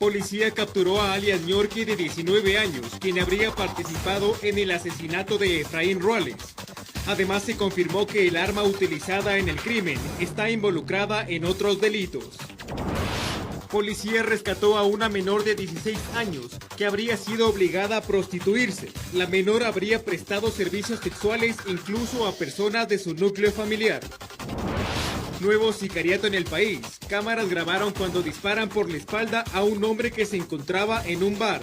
Policía capturó a alias Ñorqui de 19 años, quien habría participado en el asesinato de Efraín Ruales. Además, se confirmó que el arma utilizada en el crimen está involucrada en otros delitos. Policía rescató a una menor de 16 años que habría sido obligada a prostituirse. La menor habría prestado servicios sexuales incluso a personas de su núcleo familiar. Nuevo sicariato en el país. Cámaras grabaron cuando disparan por la espalda a un hombre que se encontraba en un bar.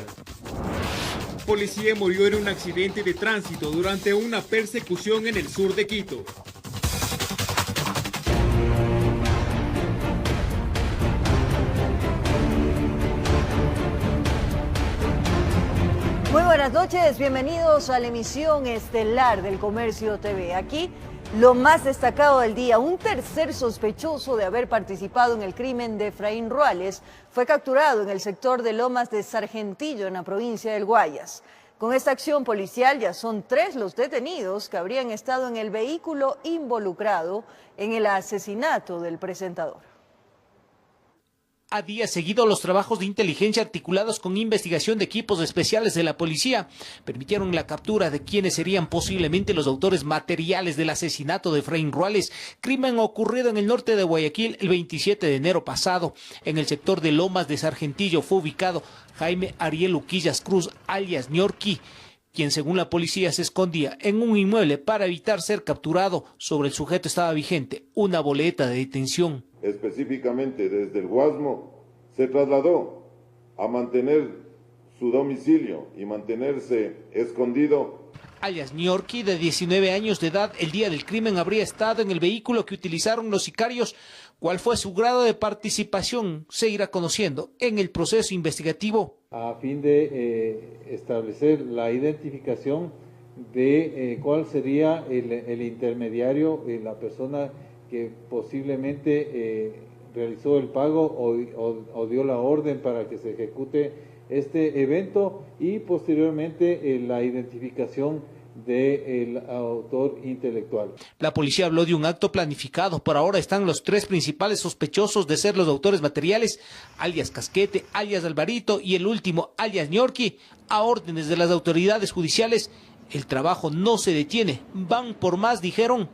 Policía murió en un accidente de tránsito durante una persecución en el sur de Quito. Muy buenas noches, bienvenidos a la emisión estelar del Comercio TV. Aquí lo más destacado del día: un tercer sospechoso de haber participado en el crimen de Efraín Ruales fue capturado en el sector de Lomas de Sargentillo, en la provincia del Guayas. Con esta acción policial ya son 3 los detenidos que habrían estado en el vehículo involucrado en el asesinato del presentador. A día seguido, los trabajos de inteligencia articulados con investigación de equipos especiales de la policía permitieron la captura de quienes serían posiblemente los autores materiales del asesinato de Efraín Ruales, crimen ocurrido en el norte de Guayaquil el 27 de enero pasado. En el sector de Lomas de Sargentillo fue ubicado Jaime Ariel Uquillas Cruz, alias Ñorqui, quien según la policía se escondía en un inmueble para evitar ser capturado. Sobre el sujeto estaba vigente una boleta de detención. Específicamente desde el Guasmo, se trasladó a mantener su domicilio y mantenerse escondido. Alias Ñorqui, de 19 años de edad, el día del crimen habría estado en el vehículo que utilizaron los sicarios. ¿Cuál fue su grado de participación? Se irá conociendo en el proceso investigativo. A fin de establecer la identificación de cuál sería el intermediario, la persona que posiblemente realizó el pago o dio la orden para que se ejecute este evento, y posteriormente la identificación del autor intelectual. La policía habló de un acto planificado. Por ahora están los 3 principales sospechosos de ser los autores materiales, alias Casquete, alias Alvarito y el último, alias Ñorqui, a órdenes de las autoridades judiciales. El trabajo no se detiene, van por más, dijeron.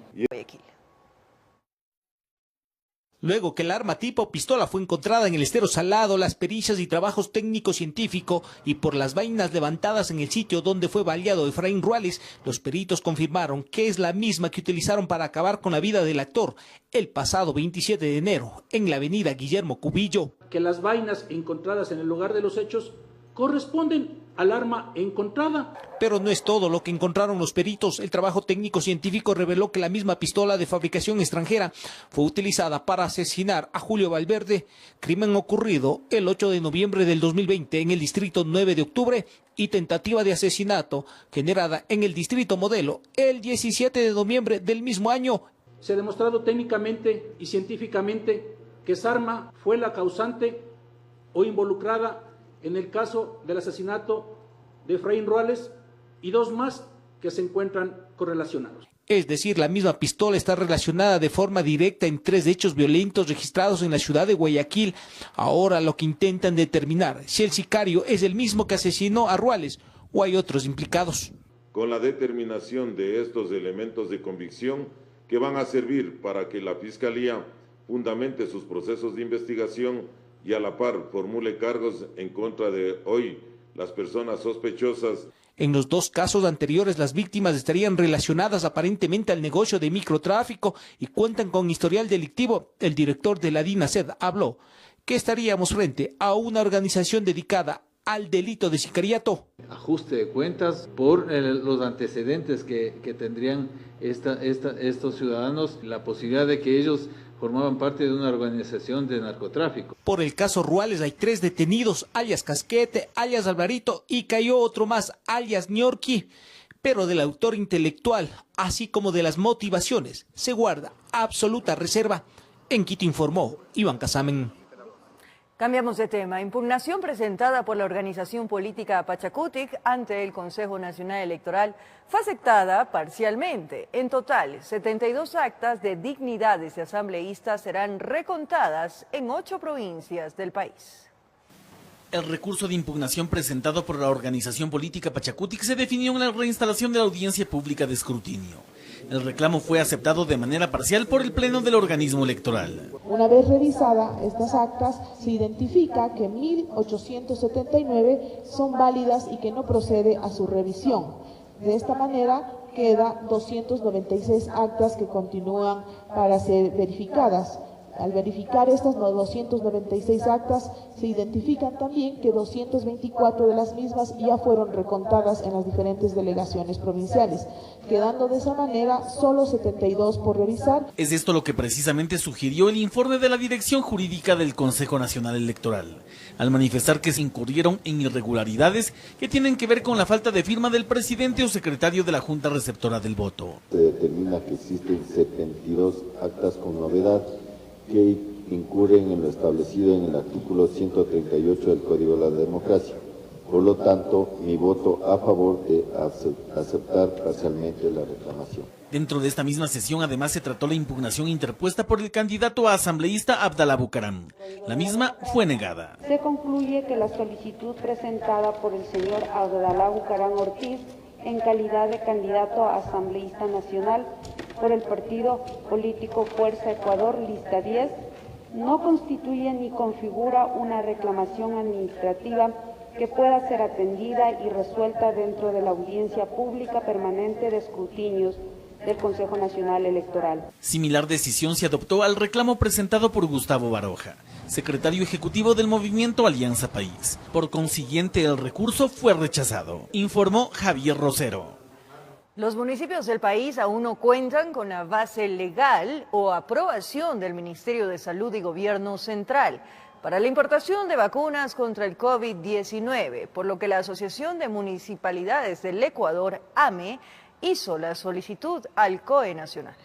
Luego que el arma tipo pistola fue encontrada en el estero Salado, las pericias y trabajos técnico-científico y por las vainas levantadas en el sitio donde fue baleado Efraín Ruales, los peritos confirmaron que es la misma que utilizaron para acabar con la vida del actor el pasado 27 de enero en la avenida Guillermo Cubillo. Que las vainas encontradas en el lugar de los hechos corresponden al arma encontrada. Pero no es todo lo que encontraron los peritos. El trabajo técnico-científico reveló que la misma pistola de fabricación extranjera fue utilizada para asesinar a Julio Valverde, crimen ocurrido el 8 de noviembre del 2020 en el distrito 9 de octubre y tentativa de asesinato generada en el distrito Modelo el 17 de noviembre del mismo año. Se ha demostrado técnicamente y científicamente que esa arma fue la causante o involucrada en el caso del asesinato de Efraín Ruales y 2 más que se encuentran correlacionados. Es decir, la misma pistola está relacionada de forma directa en 3 hechos violentos registrados en la ciudad de Guayaquil. Ahora lo que intentan determinar si el sicario es el mismo que asesinó a Ruales o hay otros implicados. Con la determinación de estos elementos de convicción que van a servir para que la Fiscalía fundamente sus procesos de investigación y a la par formule cargos en contra de hoy las personas sospechosas. En los 2 casos anteriores, las víctimas estarían relacionadas aparentemente al negocio de microtráfico y cuentan con historial delictivo. El director de la DINASED habló que estaríamos frente a una organización dedicada al delito de sicariato. Ajuste de cuentas por los antecedentes que tendrían estos ciudadanos, la posibilidad de que ellos formaban parte de una organización de narcotráfico. Por el caso Ruales hay 3 detenidos, alias Casquete, alias Alvarito y cayó otro más, alias Ñorqui. Pero del autor intelectual, así como de las motivaciones, se guarda absoluta reserva. En Quito informó Iván Casamen. Cambiamos de tema. Impugnación presentada por la organización política Pachacutic ante el Consejo Nacional Electoral fue aceptada parcialmente. En total, 72 actas de dignidades de asambleístas serán recontadas en 8 provincias del país. El recurso de impugnación presentado por la organización política Pachacutic se definió en la reinstalación de la audiencia pública de escrutinio. El reclamo fue aceptado de manera parcial por el Pleno del organismo electoral. Una vez revisada estas actas, se identifica que 1.879 son válidas y que no procede a su revisión. De esta manera, queda 296 actas que continúan para ser verificadas. Al verificar estas 296 actas, se identifican también que 224 de las mismas ya fueron recontadas en las diferentes delegaciones provinciales, quedando de esa manera solo 72 por revisar. Es esto lo que precisamente sugirió el informe de la Dirección Jurídica del Consejo Nacional Electoral, al manifestar que se incurrieron en irregularidades que tienen que ver con la falta de firma del presidente o secretario de la Junta Receptora del Voto. Se determina que existen 72 actas con novedad que incurren en lo establecido en el artículo 138 del Código de la Democracia. Por lo tanto, mi voto a favor de aceptar parcialmente la reclamación. Dentro de esta misma sesión, además, se trató la impugnación interpuesta por el candidato a asambleísta Abdalá Bucaram. La misma fue negada. Se concluye que la solicitud presentada por el señor Abdalá Bucaram Ortiz, en calidad de candidato a asambleísta nacional por el partido político Fuerza Ecuador, lista 10, no constituye ni configura una reclamación administrativa que pueda ser atendida y resuelta dentro de la audiencia pública permanente de escrutinios del Consejo Nacional Electoral. Similar decisión se adoptó al reclamo presentado por Gustavo Baroja, secretario ejecutivo del movimiento Alianza País. Por consiguiente, el recurso fue rechazado, informó Javier Rosero. Los municipios del país aún no cuentan con la base legal o aprobación del Ministerio de Salud y Gobierno Central para la importación de vacunas contra el COVID-19, por lo que la Asociación de Municipalidades del Ecuador, AME, hizo la solicitud al COE Nacional.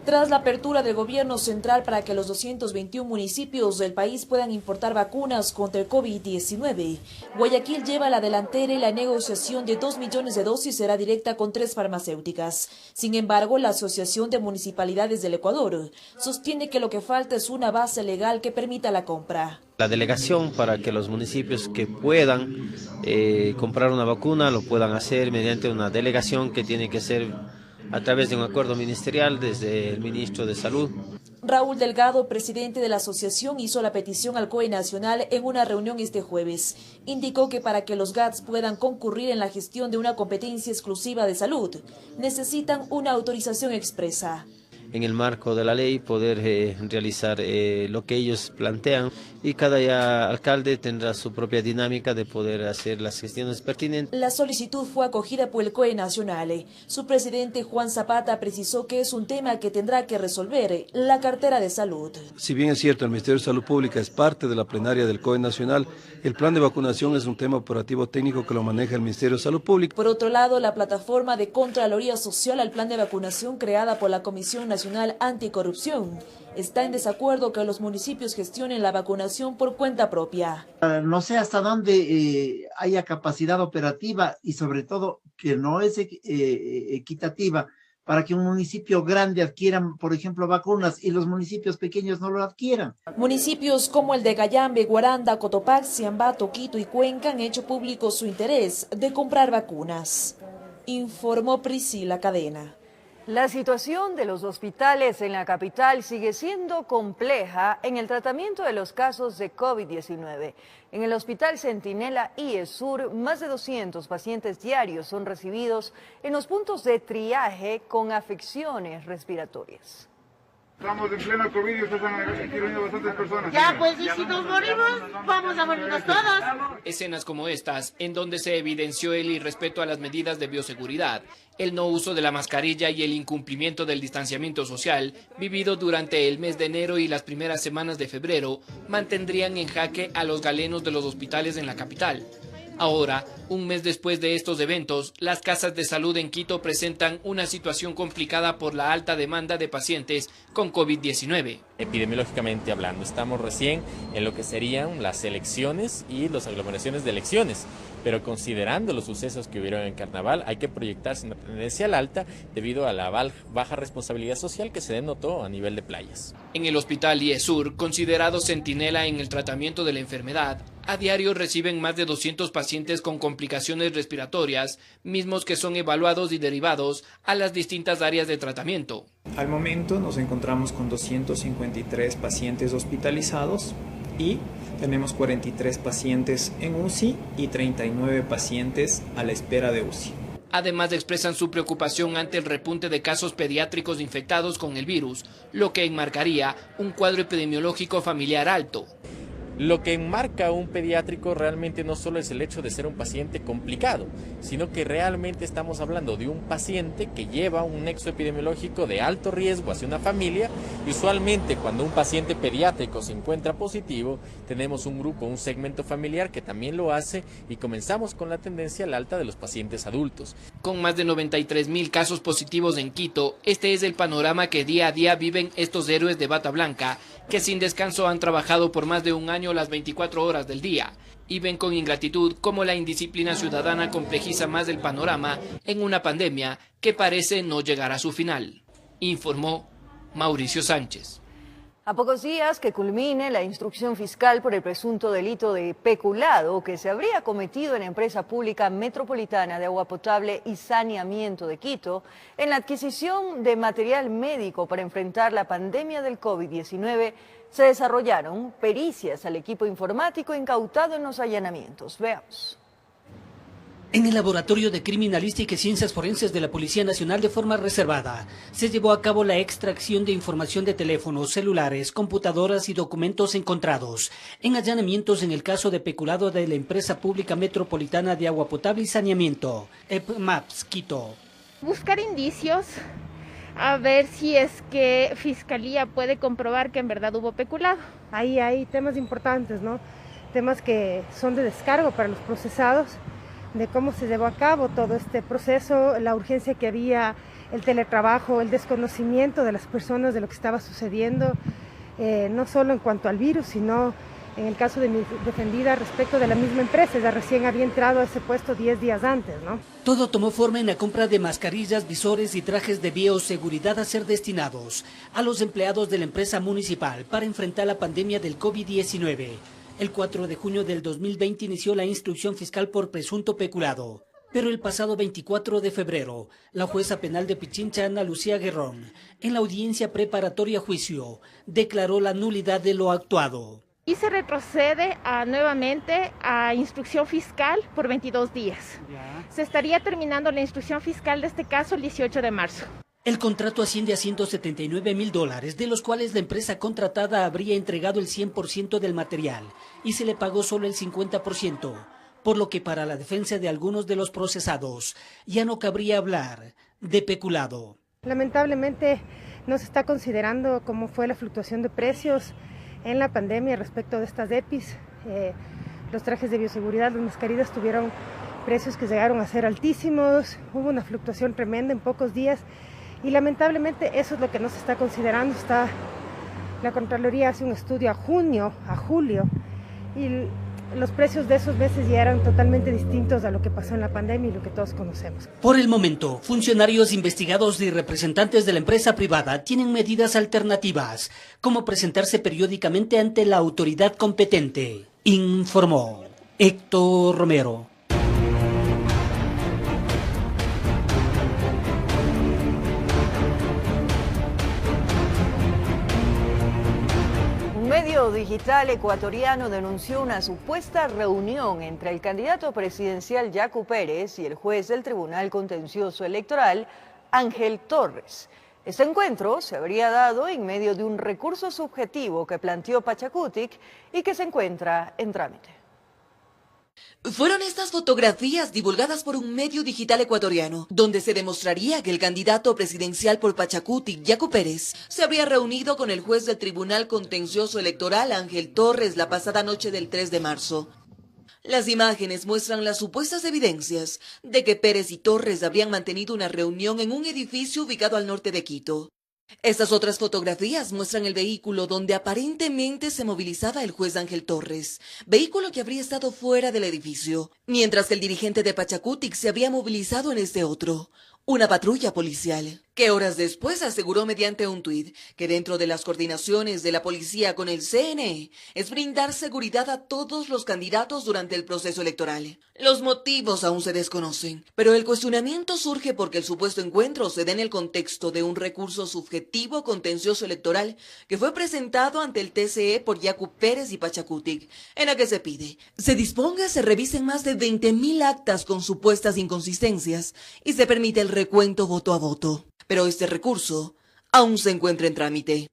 Tras la apertura del gobierno central para que los 221 municipios del país puedan importar vacunas contra el COVID-19, Guayaquil lleva la delantera y la negociación de 2 millones de dosis será directa con 3 farmacéuticas. Sin embargo, la Asociación de Municipalidades del Ecuador sostiene que lo que falta es una base legal que permita la compra. La delegación para que los municipios que puedan comprar una vacuna lo puedan hacer mediante una delegación que tiene que ser a través de un acuerdo ministerial desde el ministro de Salud. Raúl Delgado, presidente de la asociación, hizo la petición al COE Nacional en una reunión este jueves. Indicó que para que los GATS puedan concurrir en la gestión de una competencia exclusiva de salud, necesitan una autorización expresa. En el marco de la ley poder realizar lo que ellos plantean y cada alcalde tendrá su propia dinámica de poder hacer las gestiones pertinentes. La solicitud fue acogida por el COE Nacional. Su presidente Juan Zapata precisó que es un tema que tendrá que resolver la cartera de salud. Si bien es cierto, el Ministerio de Salud Pública es parte de la plenaria del COE Nacional, el plan de vacunación es un tema operativo técnico que lo maneja el Ministerio de Salud Pública. Por otro lado, la plataforma de Contraloría Social al plan de vacunación creada por la Comisión Nacional Anticorrupción está en desacuerdo que los municipios gestionen la vacunación por cuenta propia. No sé hasta dónde haya capacidad operativa y sobre todo que no es equitativa para que un municipio grande adquiera, por ejemplo, vacunas y los municipios pequeños no lo adquieran. Municipios como el de Cayambe, Guaranda, Cotopaxi, Ambato, Quito y Cuenca han hecho público su interés de comprar vacunas, informó Priscila Cadena. La situación de los hospitales en la capital sigue siendo compleja en el tratamiento de los casos de COVID-19. En el Hospital Centinela IESUR, más de 200 pacientes diarios son recibidos en los puntos de triaje con afecciones respiratorias. Estamos en pleno COVID y ustedes han reunido bastantes personas. Ya, pues, y si nos morimos, vamos a morirnos todos. Escenas como estas, en donde se evidenció el irrespeto a las medidas de bioseguridad, el no uso de la mascarilla y el incumplimiento del distanciamiento social, vivido durante el mes de enero y las primeras semanas de febrero, mantendrían en jaque a los galenos de los hospitales en la capital. Ahora, un mes después de estos eventos, las casas de salud en Quito presentan una situación complicada por la alta demanda de pacientes con COVID-19. Epidemiológicamente hablando, estamos recién en lo que serían las elecciones y las aglomeraciones de elecciones, pero considerando los sucesos que hubieron en Carnaval, hay que proyectarse en una tendencia al alta debido a la baja responsabilidad social que se denotó a nivel de playas. En el Hospital IESUR, considerado centinela en el tratamiento de la enfermedad, A diario reciben más de 200 pacientes con complicaciones respiratorias, mismos que son evaluados y derivados a las distintas áreas de tratamiento. Al momento nos encontramos con 253 pacientes hospitalizados y tenemos 43 pacientes en UCI y 39 pacientes a la espera de UCI. Además expresan su preocupación ante el repunte de casos pediátricos infectados con el virus, lo que enmarcaría un cuadro epidemiológico familiar alto. Lo que enmarca un pediátrico realmente no solo es el hecho de ser un paciente complicado, sino que realmente estamos hablando de un paciente que lleva un nexo epidemiológico de alto riesgo hacia una familia, y usualmente cuando un paciente pediátrico se encuentra positivo, tenemos un grupo, un segmento familiar que también lo hace, y comenzamos con la tendencia al alta de los pacientes adultos. Con más de 93.000 casos positivos en Quito, este es el panorama que día a día viven estos héroes de bata blanca, que sin descanso han trabajado por más de un año las 24 horas del día, y ven con ingratitud cómo la indisciplina ciudadana complejiza más el panorama en una pandemia que parece no llegar a su final, informó Mauricio Sánchez. A pocos días que culmine la instrucción fiscal por el presunto delito de peculado que se habría cometido en la empresa pública metropolitana de agua potable y saneamiento de Quito, en la adquisición de material médico para enfrentar la pandemia del COVID-19, se desarrollaron pericias al equipo informático incautado en los allanamientos. Veamos. En el Laboratorio de Criminalística y Ciencias Forenses de la Policía Nacional, de forma reservada, se llevó a cabo la extracción de información de teléfonos, celulares, computadoras y documentos encontrados en allanamientos en el caso de peculado de la empresa pública metropolitana de agua potable y saneamiento, EPMAPS Quito. Buscar indicios, a ver si es que Fiscalía puede comprobar que en verdad hubo peculado. Ahí hay temas importantes, ¿no? Temas que son de descargo para los procesados, de cómo se llevó a cabo todo este proceso, la urgencia que había, el teletrabajo, el desconocimiento de las personas de lo que estaba sucediendo, no solo en cuanto al virus, sino en el caso de mi defendida respecto de la misma empresa. Ella recién había entrado a ese puesto 10 días antes, ¿no? Todo tomó forma en la compra de mascarillas, visores y trajes de bioseguridad a ser destinados a los empleados de la empresa municipal para enfrentar la pandemia del COVID-19. El 4 de junio del 2020 inició la instrucción fiscal por presunto peculado, pero el pasado 24 de febrero, la jueza penal de Pichincha, Ana Lucía Guerrón, en la audiencia preparatoria a juicio, declaró la nulidad de lo actuado. Y se retrocede nuevamente a instrucción fiscal por 22 días. Se estaría terminando la instrucción fiscal de este caso el 18 de marzo. El contrato asciende a $179,000, de los cuales la empresa contratada habría entregado el 100% del material y se le pagó solo el 50%, por lo que para la defensa de algunos de los procesados ya no cabría hablar de peculado. Lamentablemente no se está considerando cómo fue la fluctuación de precios en la pandemia respecto de estas EPIs. Los trajes de bioseguridad, las mascarillas tuvieron precios que llegaron a ser altísimos, hubo una fluctuación tremenda en pocos días. Y lamentablemente eso es lo que no se está considerando. La Contraloría hace un estudio a julio, y los precios de esos meses ya eran totalmente distintos a lo que pasó en la pandemia y lo que todos conocemos. Por el momento, funcionarios investigados y representantes de la empresa privada tienen medidas alternativas, como presentarse periódicamente ante la autoridad competente, informó Héctor Romero. Un medio digital ecuatoriano denunció una supuesta reunión entre el candidato presidencial Yacu Pérez y el juez del Tribunal Contencioso Electoral, Ángel Torres. Este encuentro se habría dado en medio de un recurso subjetivo que planteó Pachacutic y que se encuentra en trámite. Fueron estas fotografías divulgadas por un medio digital ecuatoriano, donde se demostraría que el candidato presidencial por Pachacutic, Yacu Pérez, se habría reunido con el juez del Tribunal Contencioso Electoral, Ángel Torres, la pasada noche del 3 de marzo. Las imágenes muestran las supuestas evidencias de que Pérez y Torres habrían mantenido una reunión en un edificio ubicado al norte de Quito. Estas otras fotografías muestran el vehículo donde aparentemente se movilizaba el juez Ángel Torres, vehículo que habría estado fuera del edificio, mientras que el dirigente de Pachacutic se había movilizado en este otro, una patrulla policial, que horas después aseguró mediante un tuit que dentro de las coordinaciones de la policía con el CNE es brindar seguridad a todos los candidatos durante el proceso electoral. Los motivos aún se desconocen, pero el cuestionamiento surge porque el supuesto encuentro se da en el contexto de un recurso subjetivo contencioso electoral que fue presentado ante el TCE por Yacu Pérez y Pachacutic, en la que se pide se disponga se revisen más de 20.000 actas con supuestas inconsistencias y se permite el recuento voto a voto. Pero este recurso aún se encuentra en trámite.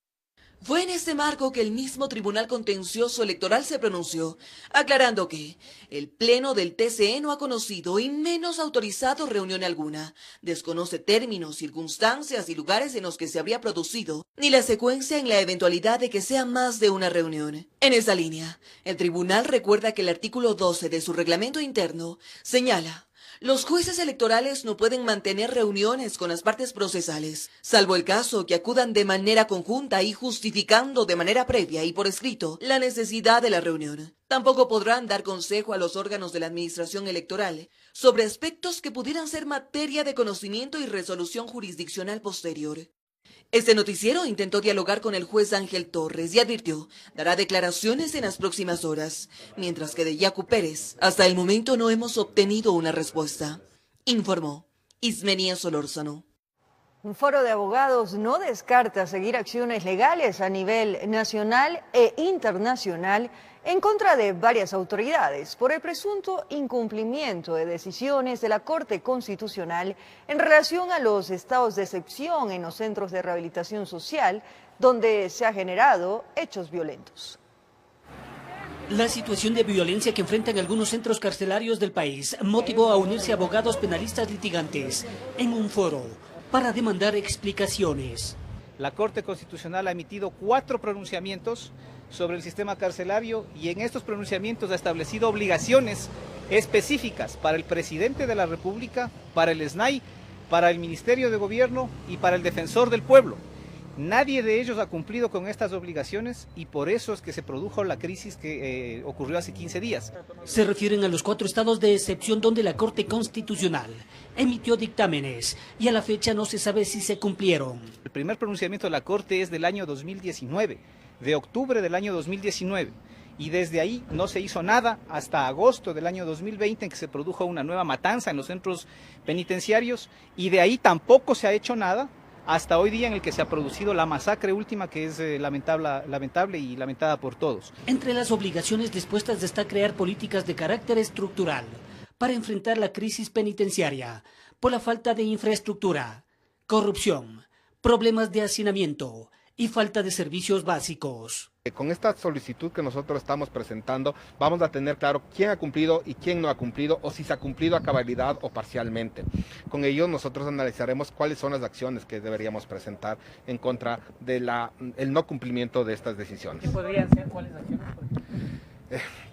Fue en este marco que el mismo Tribunal Contencioso Electoral se pronunció, aclarando que el Pleno del TCE no ha conocido y menos autorizado reunión alguna, desconoce términos, circunstancias y lugares en los que se habría producido, ni la secuencia en la eventualidad de que sea más de una reunión. En esa línea, el tribunal recuerda que el artículo 12 de su reglamento interno señala: los jueces electorales no pueden mantener reuniones con las partes procesales, salvo el caso que acudan de manera conjunta y justificando de manera previa y por escrito la necesidad de la reunión. Tampoco podrán dar consejo a los órganos de la administración electoral sobre aspectos que pudieran ser materia de conocimiento y resolución jurisdiccional posterior. Este noticiero intentó dialogar con el juez Ángel Torres y advirtió dará declaraciones en las próximas horas, mientras que de Yacu Pérez hasta el momento no hemos obtenido una respuesta. Informó Ismenia Solórzano. Un foro de abogados no descarta seguir acciones legales a nivel nacional e internacional en contra de varias autoridades por el presunto incumplimiento de decisiones de la Corte Constitucional en relación a los estados de excepción en los centros de rehabilitación social, donde se han generado hechos violentos. La situación de violencia que enfrentan algunos centros carcelarios del país motivó a unirse abogados penalistas litigantes en un foro para demandar explicaciones. La Corte Constitucional ha emitido 4 pronunciamientos sobre el sistema carcelario y en estos pronunciamientos ha establecido obligaciones específicas para el presidente de la República, para el SNAI, para el Ministerio de Gobierno y para el Defensor del Pueblo. Nadie de ellos ha cumplido con estas obligaciones y por eso es que se produjo la crisis que ocurrió hace 15 días. Se refieren a los 4 estados de excepción donde la Corte Constitucional emitió dictámenes y a la fecha no se sabe si se cumplieron. El primer pronunciamiento de la Corte es del año 2019, de octubre del año 2019. Y desde ahí no se hizo nada hasta agosto del año 2020 en que se produjo una nueva matanza en los centros penitenciarios y de ahí tampoco se ha hecho nada hasta hoy día en el que se ha producido la masacre última que es lamentable y lamentada por todos. Entre las obligaciones dispuestas está crear políticas de carácter estructural para enfrentar la crisis penitenciaria por la falta de infraestructura, corrupción, problemas de hacinamiento y falta de servicios básicos. Con esta solicitud que nosotros estamos presentando, vamos a tener claro quién ha cumplido y quién no ha cumplido, o si se ha cumplido a cabalidad o parcialmente. Con ello nosotros analizaremos cuáles son las acciones que deberíamos presentar en contra de el no cumplimiento de estas decisiones. ¿Qué podrían ser? ¿Cuáles acciones?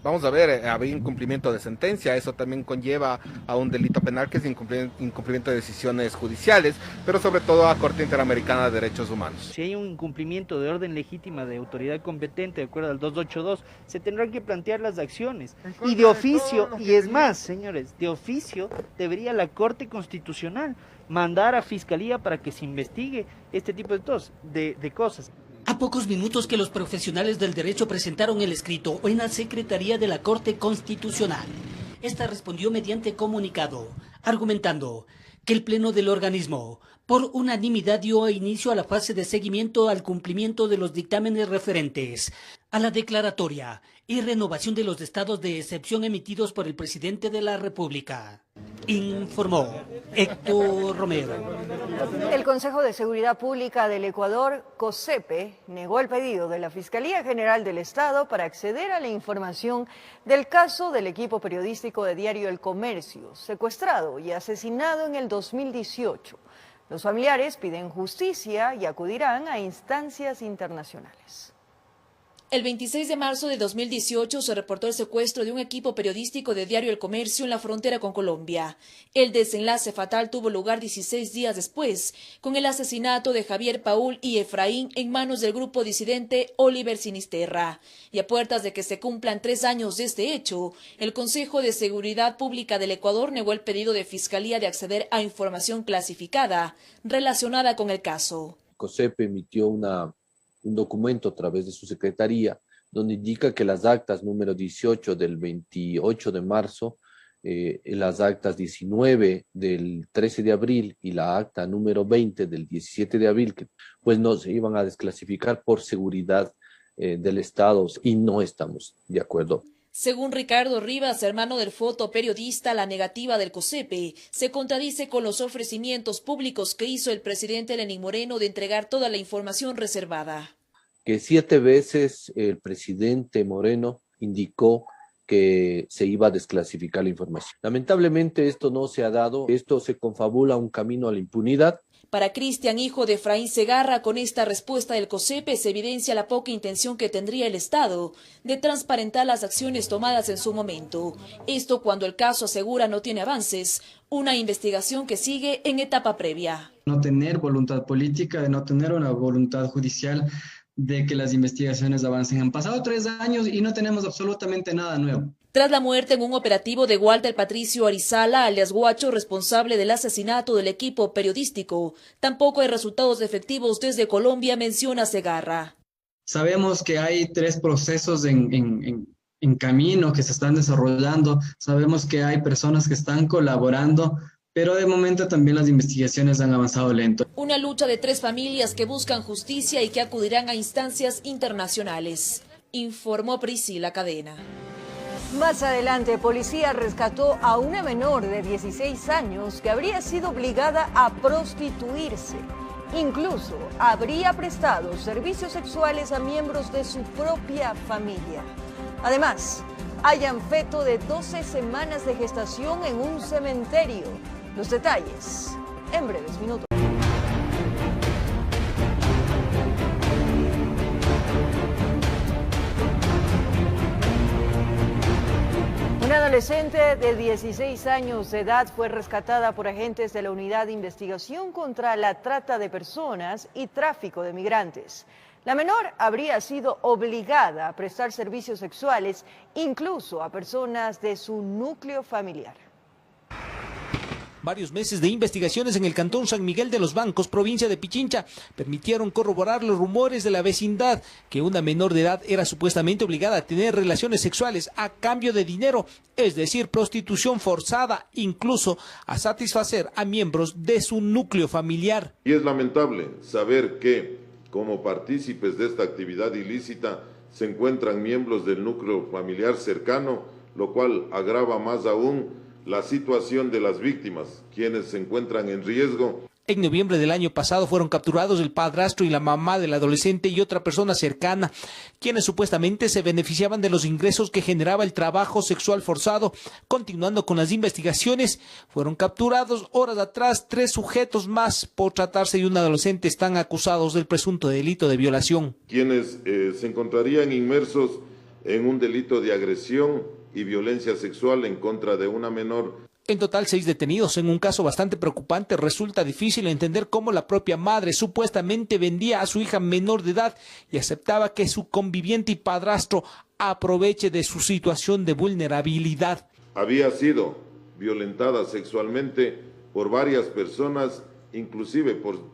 Vamos a ver, había incumplimiento de sentencia, eso también conlleva a un delito penal que es incumplimiento de decisiones judiciales, pero sobre todo a Corte Interamericana de Derechos Humanos. Si hay un incumplimiento de orden legítima de autoridad competente, de acuerdo al 282, se tendrán que plantear las acciones. Y de oficio, y es más, señores, de oficio debería la Corte Constitucional mandar a Fiscalía para que se investigue este tipo de cosas. A pocos minutos que los profesionales del derecho presentaron el escrito en la Secretaría de la Corte Constitucional, esta respondió mediante comunicado, argumentando que el Pleno del organismo, por unanimidad, dio inicio a la fase de seguimiento al cumplimiento de los dictámenes referentes a la declaratoria y renovación de los estados de excepción emitidos por el presidente de la República. Informó Héctor Romero. El Consejo de Seguridad Pública del Ecuador, COSEPE, negó el pedido de la Fiscalía General del Estado para acceder a la información del caso del equipo periodístico de diario El Comercio, secuestrado y asesinado en el 2018. Los familiares piden justicia y acudirán a instancias internacionales. El 26 de marzo de 2018 se reportó el secuestro de un equipo periodístico de Diario El Comercio en la frontera con Colombia. El desenlace fatal tuvo lugar 16 días después, con el asesinato de Javier Paul y Efraín en manos del grupo disidente Oliver Sinisterra. Y a puertas de que se cumplan 3 años de este hecho, el Consejo de Seguridad Pública del Ecuador negó el pedido de Fiscalía de acceder a información clasificada relacionada con el caso. COSEP emitió un documento a través de su secretaría donde indica que las actas número 18 del 28 de marzo, las actas 19 del 13 de abril y la acta número 20 del 17 de abril, que pues no se iban a desclasificar por seguridad del Estado y no estamos de acuerdo. Según Ricardo Rivas, hermano del fotoperiodista, la negativa del COSEP se contradice con los ofrecimientos públicos que hizo el presidente Lenín Moreno de entregar toda la información reservada. Que 7 veces el presidente Moreno indicó que se iba a desclasificar la información. Lamentablemente esto no se ha dado, esto se confabula un camino a la impunidad. Para Cristian, hijo de Efraín Segarra, con esta respuesta del COSEP se evidencia la poca intención que tendría el Estado de transparentar las acciones tomadas en su momento. Esto cuando el caso, asegura, no tiene avances, una investigación que sigue en etapa previa. No tener voluntad política, de no tener una voluntad judicial de que las investigaciones avancen. Han pasado 3 años y no tenemos absolutamente nada nuevo. Tras la muerte en un operativo de Walter Patricio Arizala, alias Guacho, responsable del asesinato del equipo periodístico, tampoco hay resultados efectivos desde Colombia, menciona Segarra. Sabemos que hay 3 procesos en camino que se están desarrollando, sabemos que hay personas que están colaborando, pero de momento también las investigaciones han avanzado lento. Una lucha de 3 familias que buscan justicia y que acudirán a instancias internacionales, informó Priscila Cadena. Más adelante, policía rescató a una menor de 16 años que habría sido obligada a prostituirse. Incluso habría prestado servicios sexuales a miembros de su propia familia. Además, hallan feto de 12 semanas de gestación en un cementerio. Los detalles en breves minutos. Una adolescente de 16 años de edad fue rescatada por agentes de la Unidad de Investigación contra la Trata de Personas y Tráfico de Migrantes. La menor habría sido obligada a prestar servicios sexuales incluso a personas de su núcleo familiar. Varios meses de investigaciones en el cantón San Miguel de los Bancos, provincia de Pichincha, permitieron corroborar los rumores de la vecindad que una menor de edad era supuestamente obligada a tener relaciones sexuales a cambio de dinero, es decir, prostitución forzada, incluso a satisfacer a miembros de su núcleo familiar. Y es lamentable saber que, como partícipes de esta actividad ilícita, se encuentran miembros del núcleo familiar cercano, lo cual agrava más aún la situación de las víctimas, quienes se encuentran en riesgo. En noviembre del año pasado fueron capturados el padrastro y la mamá del adolescente y otra persona cercana, quienes supuestamente se beneficiaban de los ingresos que generaba el trabajo sexual forzado. Continuando con las investigaciones, fueron capturados horas atrás 3 sujetos más. Por tratarse de un adolescente, están acusados del presunto delito de violación. Quienes se encontrarían inmersos en un delito de agresión y violencia sexual en contra de una menor. En total 6 detenidos. En un caso bastante preocupante, resulta difícil entender cómo la propia madre supuestamente vendía a su hija menor de edad y aceptaba que su conviviente y padrastro aproveche de su situación de vulnerabilidad. Había sido violentada sexualmente por varias personas, inclusive por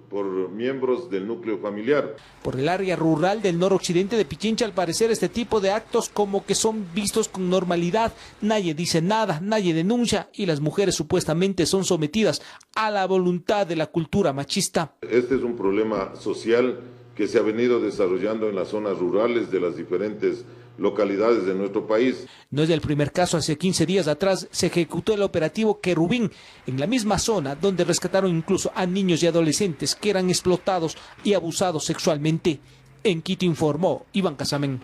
miembros del núcleo familiar. Por el área rural del noroccidente de Pichincha, al parecer, este tipo de actos como que son vistos con normalidad. Nadie dice nada, nadie denuncia y las mujeres supuestamente son sometidas a la voluntad de la cultura machista. Este es un problema social que se ha venido desarrollando en las zonas rurales de las diferentes localidades de nuestro país. No es el primer caso. Hace 15 días atrás se ejecutó el operativo Querubín en la misma zona, donde rescataron incluso a niños y adolescentes que eran explotados y abusados sexualmente. En Quito informó Iván Casamen.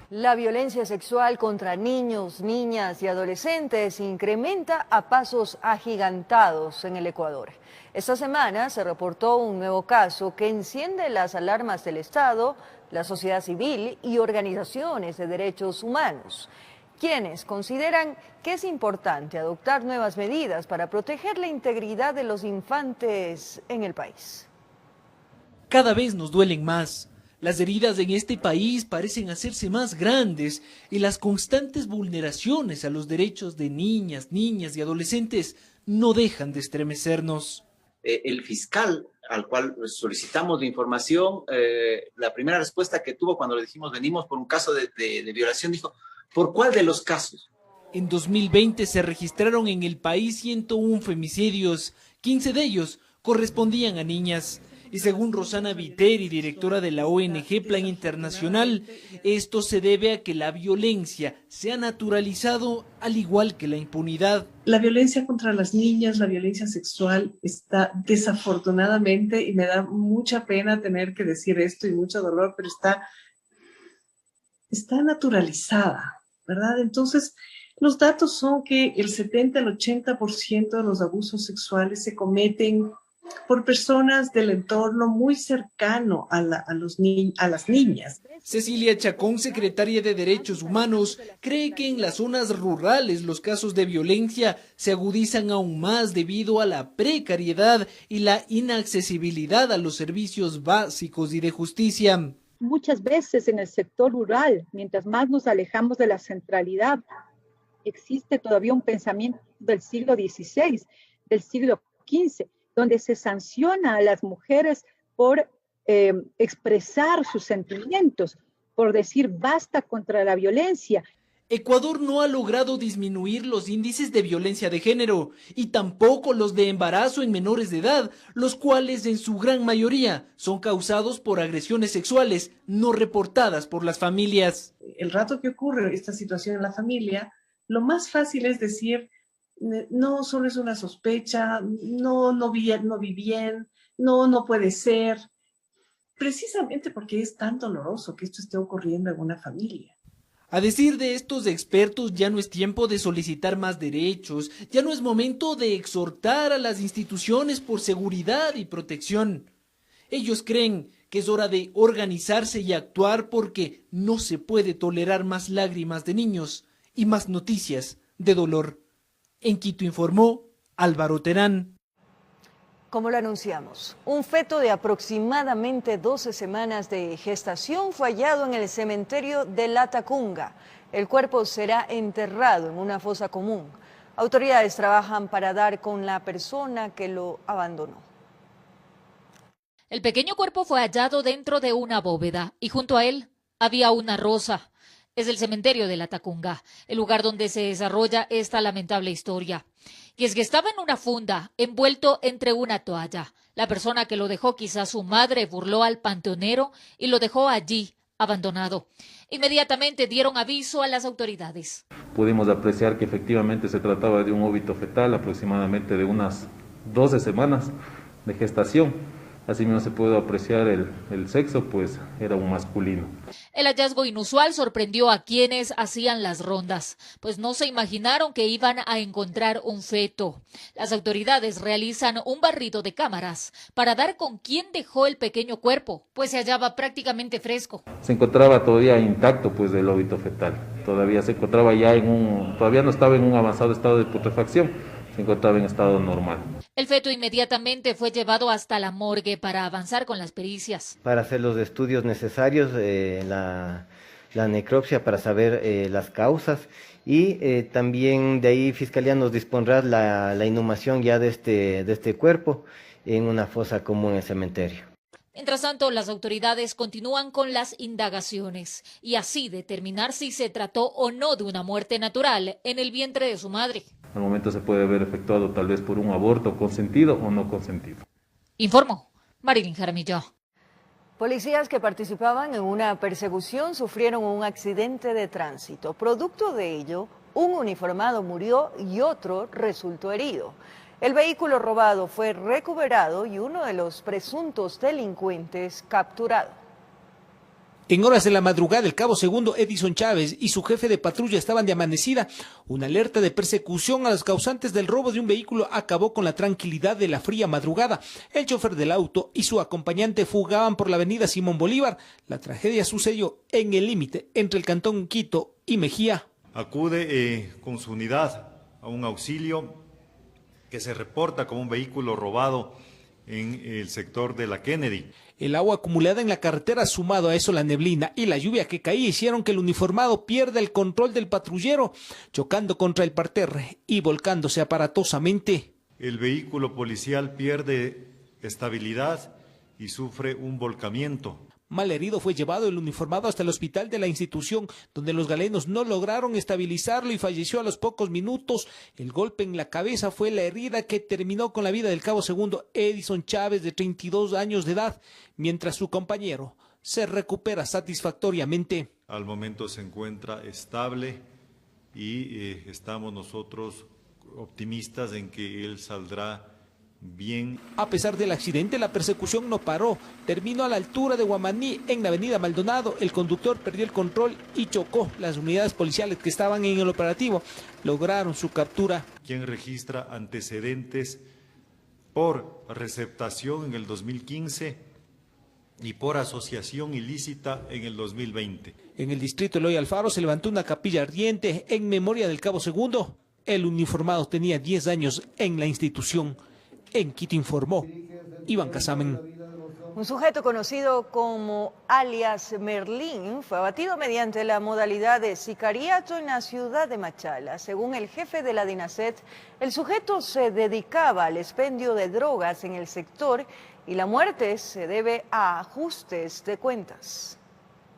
La violencia sexual contra niños, niñas y adolescentes incrementa a pasos agigantados en el Ecuador. Esta semana se reportó un nuevo caso que enciende las alarmas del Estado la sociedad civil y organizaciones de derechos humanos, quienes consideran que es importante adoptar nuevas medidas para proteger la integridad de los infantes en el país. Cada vez nos duelen más. Las heridas en este país parecen hacerse más grandes y las constantes vulneraciones a los derechos de niñas y adolescentes no dejan de estremecernos. El fiscal al cual solicitamos la información, la primera respuesta que tuvo cuando le dijimos venimos por un caso de violación, dijo, ¿por cuál de los casos? En 2020 se registraron en el país 101 femicidios, 15 de ellos correspondían a niñas. Y según Rosana Viteri, directora de la ONG Plan Internacional, esto se debe a que la violencia se ha naturalizado al igual que la impunidad. La violencia contra las niñas, la violencia sexual está desafortunadamente, y me da mucha pena tener que decir esto y mucho dolor, pero está naturalizada, ¿verdad? Entonces, los datos son que el 70 al 80% de los abusos sexuales se cometen por personas del entorno muy cercano a las niñas. Cecilia Chacón, secretaria de Derechos Humanos, cree que en las zonas rurales los casos de violencia se agudizan aún más debido a la precariedad y la inaccesibilidad a los servicios básicos y de justicia. Muchas veces en el sector rural, mientras más nos alejamos de la centralidad, existe todavía un pensamiento del siglo XVI, del siglo XV, donde se sanciona a las mujeres por expresar sus sentimientos, por decir basta contra la violencia. Ecuador no ha logrado disminuir los índices de violencia de género y tampoco los de embarazo en menores de edad, los cuales en su gran mayoría son causados por agresiones sexuales no reportadas por las familias. El rato que ocurre esta situación en la familia, lo más fácil es decir, no, solo es una sospecha, no vi bien, no puede ser, precisamente porque es tan doloroso que esto esté ocurriendo en una familia. A decir de estos expertos, ya no es tiempo de solicitar más derechos, ya no es momento de exhortar a las instituciones por seguridad y protección. Ellos creen que es hora de organizarse y actuar porque no se puede tolerar más lágrimas de niños y más noticias de dolor. En Quito informó Álvaro Terán. Como lo anunciamos, un feto de aproximadamente 12 semanas de gestación fue hallado en el cementerio de La Tacunga. El cuerpo será enterrado en una fosa común. Autoridades trabajan para dar con la persona que lo abandonó. El pequeño cuerpo fue hallado dentro de una bóveda y junto a él había una rosa. Es el cementerio de La Tacunga, el lugar donde se desarrolla esta lamentable historia. Y es que estaba en una funda, envuelto entre una toalla. La persona que lo dejó, quizás su madre, burló al panteonero y lo dejó allí, abandonado. Inmediatamente dieron aviso a las autoridades. Pudimos apreciar que efectivamente se trataba de un óbito fetal, aproximadamente de unas 12 semanas de gestación. Asimismo se pudo apreciar el sexo, pues era un masculino. El hallazgo inusual sorprendió a quienes hacían las rondas, pues no se imaginaron que iban a encontrar un feto. Las autoridades realizan un barrido de cámaras para dar con quién dejó el pequeño cuerpo, pues se hallaba prácticamente fresco. Se encontraba todavía intacto, pues, el óbito fetal. Todavía se encontraba todavía no estaba en un avanzado estado de putrefacción. Se encontraba en estado normal. El feto inmediatamente fue llevado hasta la morgue para avanzar con las pericias. Para hacer los estudios necesarios, la necropsia para saber las causas y también de ahí Fiscalía nos dispondrá la inhumación ya de este cuerpo en una fosa común en el cementerio. Mientras tanto, las autoridades continúan con las indagaciones y así determinar si se trató o no de una muerte natural en el vientre de su madre. Al momento se puede haber efectuado tal vez por un aborto consentido o no consentido. Informó Marilyn Jaramillo. Policías que participaban en una persecución sufrieron un accidente de tránsito. Producto de ello, un uniformado murió y otro resultó herido. El vehículo robado fue recuperado y uno de los presuntos delincuentes capturado. En horas de la madrugada, el cabo segundo Edison Chávez y su jefe de patrulla estaban de amanecida. Una alerta de persecución a los causantes del robo de un vehículo acabó con la tranquilidad de la fría madrugada. El chofer del auto y su acompañante fugaban por la avenida Simón Bolívar. La tragedia sucedió en el límite entre el cantón Quito y Mejía. Acude con su unidad a un auxilio que se reporta como un vehículo robado en el sector de la Kennedy. El agua acumulada en la carretera, sumado a eso la neblina y la lluvia que caía, hicieron que el uniformado pierda el control del patrullero, chocando contra el parterre y volcándose aparatosamente. El vehículo policial pierde estabilidad y sufre un volcamiento. Malherido fue llevado el uniformado hasta el hospital de la institución, donde los galenos no lograron estabilizarlo y falleció a los pocos minutos. El golpe en la cabeza fue la herida que terminó con la vida del cabo segundo Edison Chávez, de 32 años de edad, mientras su compañero se recupera satisfactoriamente. Al momento se encuentra estable y estamos nosotros optimistas en que él saldrá bien. A pesar del accidente, la persecución no paró. Terminó a la altura de Guamaní, en la avenida Maldonado. El conductor perdió el control y chocó. Las unidades policiales que estaban en el operativo lograron su captura. Quien registra antecedentes por receptación en el 2015 y por asociación ilícita en el 2020. En el distrito Eloy Alfaro se levantó una capilla ardiente en memoria del cabo segundo. El uniformado tenía 10 años en la institución. En Quito informó Iván Casamen. Un sujeto conocido como alias Merlín fue abatido mediante la modalidad de sicariato en la ciudad de Machala. Según el jefe de la DINASET, el sujeto se dedicaba al expendio de drogas en el sector y la muerte se debe a ajustes de cuentas.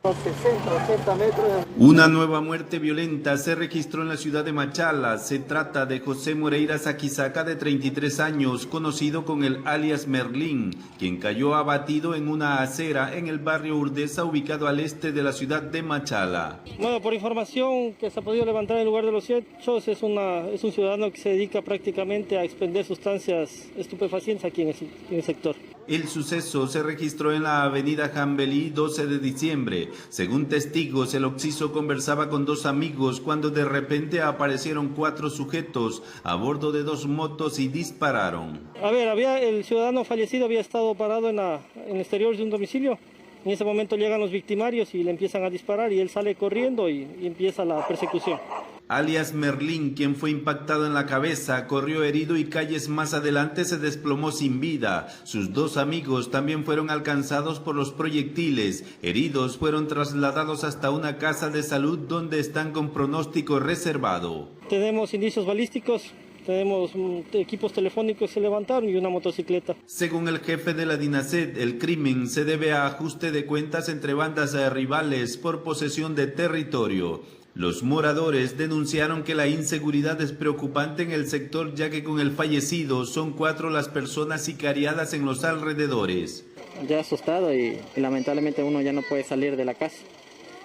60 metros. Una nueva muerte violenta se registró en la ciudad de Machala. Se trata de José Moreira Saquisaca, de 33 años, conocido con el alias Merlín, quien cayó abatido en una acera en el barrio Urdesa, ubicado al este de la ciudad de Machala. Bueno, por información que se ha podido levantar en el lugar de los hechos, es un ciudadano que se dedica prácticamente a expender sustancias estupefacientes aquí en el sector. El suceso se registró en la avenida Jambelí, 12 de diciembre. Según testigos, el occiso conversaba con dos amigos cuando de repente aparecieron 4 sujetos a bordo de 2 motos y dispararon. El ciudadano fallecido había estado parado en el exterior de un domicilio. En ese momento llegan los victimarios y le empiezan a disparar y él sale corriendo y empieza la persecución. Alias Merlín, quien fue impactado en la cabeza, corrió herido y calles más adelante se desplomó sin vida. Sus 2 amigos también fueron alcanzados por los proyectiles. Heridos fueron trasladados hasta una casa de salud donde están con pronóstico reservado. Tenemos indicios balísticos. Tenemos equipos telefónicos que se levantaron y una motocicleta. Según el jefe de la DINASET, el crimen se debe a ajuste de cuentas entre bandas rivales por posesión de territorio. Los moradores denunciaron que la inseguridad es preocupante en el sector, ya que con el fallecido son 4 las personas sicariadas en los alrededores. Ya asustado y lamentablemente uno ya no puede salir de la casa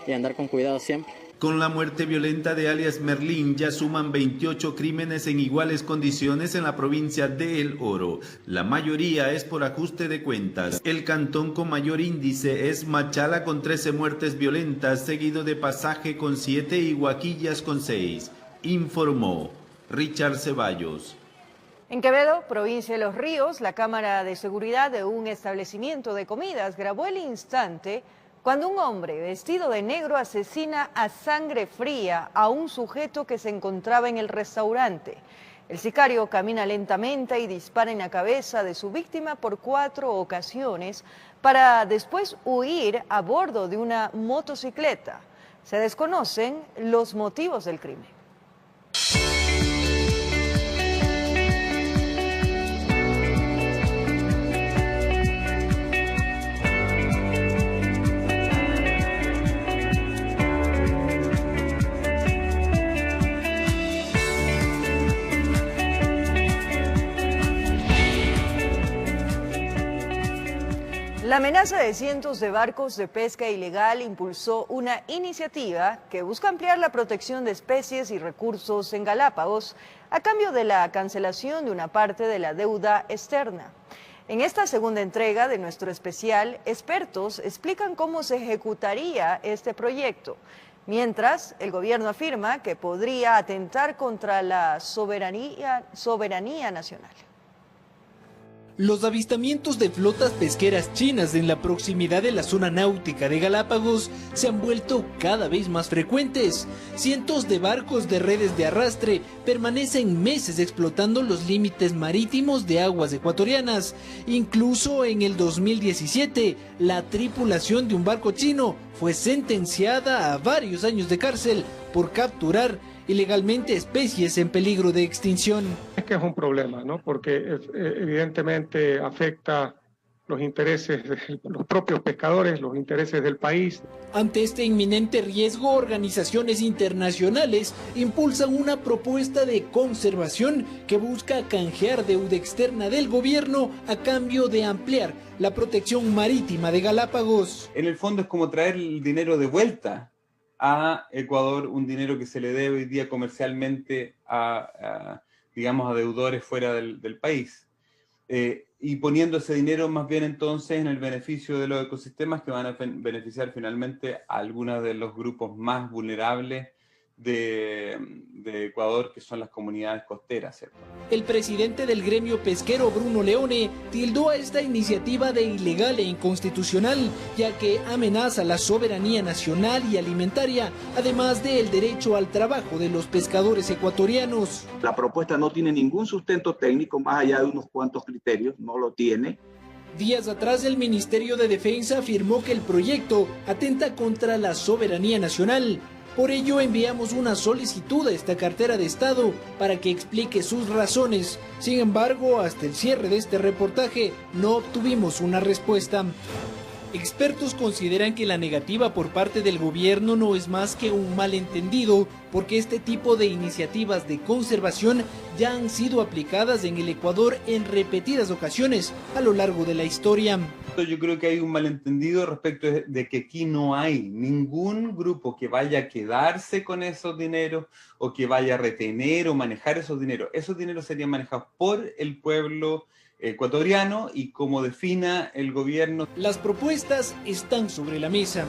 y andar con cuidado siempre. Con la muerte violenta de alias Merlín ya suman 28 crímenes en iguales condiciones en la provincia de El Oro. La mayoría es por ajuste de cuentas. El cantón con mayor índice es Machala, con 13 muertes violentas, seguido de Pasaje con 7 y Huaquillas con 6. Informó Richard Ceballos. En Quevedo, provincia de Los Ríos, la cámara de seguridad de un establecimiento de comidas grabó el instante cuando un hombre vestido de negro asesina a sangre fría a un sujeto que se encontraba en el restaurante. El sicario camina lentamente y dispara en la cabeza de su víctima por 4 ocasiones para después huir a bordo de una motocicleta. Se desconocen los motivos del crimen. La amenaza de cientos de barcos de pesca ilegal impulsó una iniciativa que busca ampliar la protección de especies y recursos en Galápagos a cambio de la cancelación de una parte de la deuda externa. En esta segunda entrega de nuestro especial, expertos explican cómo se ejecutaría este proyecto, mientras el gobierno afirma que podría atentar contra la soberanía nacional. Los avistamientos de flotas pesqueras chinas en la proximidad de la zona náutica de Galápagos se han vuelto cada vez más frecuentes. Cientos de barcos de redes de arrastre permanecen meses explotando los límites marítimos de aguas ecuatorianas. Incluso en el 2017, la tripulación de un barco chino fue sentenciada a varios años de cárcel por capturar ilegalmente especies en peligro de extinción. Es que es un problema, ¿no? Porque evidentemente afecta los intereses de los propios pescadores, los intereses del país. Ante este inminente riesgo, organizaciones internacionales impulsan una propuesta de conservación que busca canjear deuda externa del gobierno a cambio de ampliar la protección marítima de Galápagos. En el fondo es como traer el dinero de vuelta a Ecuador, un dinero que se le debe hoy día comercialmente a deudores fuera del país. Y poniendo ese dinero más bien entonces en el beneficio de los ecosistemas que van a beneficiar finalmente a algunos de los grupos más vulnerables de Ecuador, que son las comunidades costeras, ¿cierto? El presidente del gremio pesquero, Bruno Leone, tildó a esta iniciativa de ilegal e inconstitucional, ya que amenaza la soberanía nacional y alimentaria, además del derecho al trabajo de los pescadores ecuatorianos. La propuesta no tiene ningún sustento técnico, más allá de unos cuantos criterios, no lo tiene. Días atrás, el Ministerio de Defensa afirmó que el proyecto atenta contra la soberanía nacional. Por ello enviamos una solicitud a esta cartera de Estado para que explique sus razones. Sin embargo, hasta el cierre de este reportaje no obtuvimos una respuesta. Expertos consideran que la negativa por parte del gobierno no es más que un malentendido, porque este tipo de iniciativas de conservación ya han sido aplicadas en el Ecuador en repetidas ocasiones a lo largo de la historia. Yo creo que hay un malentendido respecto de que aquí no hay ningún grupo que vaya a quedarse con esos dineros o que vaya a retener o manejar esos dineros. Esos dineros serían manejados por el pueblo ecuatoriano y como defina el gobierno. Las propuestas están sobre la mesa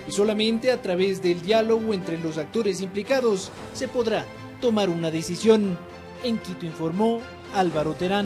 y solamente a través del diálogo entre los actores implicados se podrá tomar una decisión. En Quito informó Álvaro Terán.